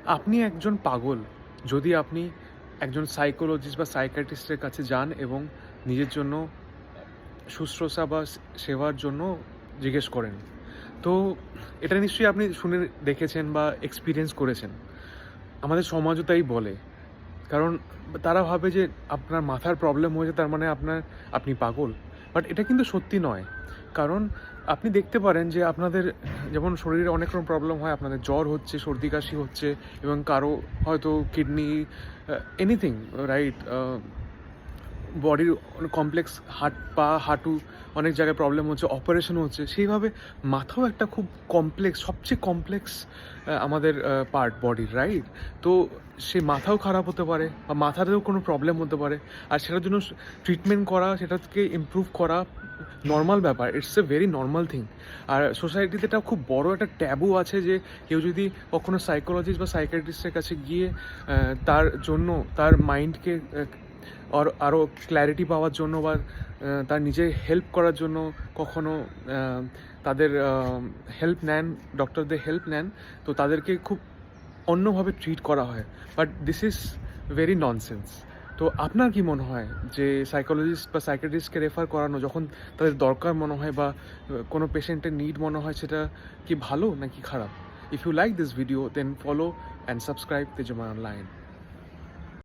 আপনি একজন পাগল যদি আপনি একজন সাইকোলজিস্ট বা সাইকিয়াট্রিস্টের কাছে যান এবং নিজের জন্য শুশ্রূষা বা সেবার জন্য জিজ্ঞেস করেন। তো এটা নিশ্চয়ই আপনি শুনে দেখেছেন বা এক্সপেরিয়েন্স করেছেন। আমাদের সমাজও তাই বলে। কারণ তারা ভাবে যে আপনার মাথার প্রবলেম হয়েছে তার মানে আপনি পাগল। বাট এটা কিন্তু সত্যি নয়। কারণ আপনি দেখতে পারেন যে আপনাদের যেমন শরীরে অনেক রকম প্রবলেম হয়, আপনাদের জ্বর হচ্ছে, সর্দি কাশি হচ্ছে এবং কারো হয়তো কিডনি এনিথিং, রাইট? বডির কমপ্লেক্স পা, হাঁটু অনেক জায়গায় প্রবলেম হচ্ছে, অপারেশনও হচ্ছে। সেইভাবে মাথাও একটা খুব কমপ্লেক্স, সবচেয়ে কমপ্লেক্স আমাদের পার্ট বডির, রাইট? তো সে মাথাও খারাপ হতে পারে বা মাথাতেও কোনো প্রবলেম হতে পারে। আর সেটার জন্য ট্রিটমেন্ট করা, সেটাকে ইমপ্রুভ করা নর্মাল ব্যাপার। It's a very normal thing. আর সোসাইটিতে এটা খুব বড় একটা ট্যাবু আছে যে কেউ যদি কখনো সাইকোলজিস্ট বা সাইকিয়াট্রিস্টের কাছে গিয়ে তার জন্য তার মাইন্ডকে আরও ক্ল্যারিটি পাওয়ার জন্য বা তার নিজের হেল্প করার জন্য কখনো তাদের হেল্প নেন, ডক্টরদের হেল্প নেন, তো তাদেরকে খুব অন্যভাবে ট্রিট করা হয়। But this is very nonsense. তো আপনার কি মনে হয় যে সাইকোলজিস্ট বা সাইকিয়াট্রিস্টকে রেফার করানো যখন তাদের দরকার মনে হয় বা কোনো পেশেন্টের নিড মনে হয়, সেটা কি ভালো নাকি খারাপ? If you like this video then follow and subscribe Tejman online.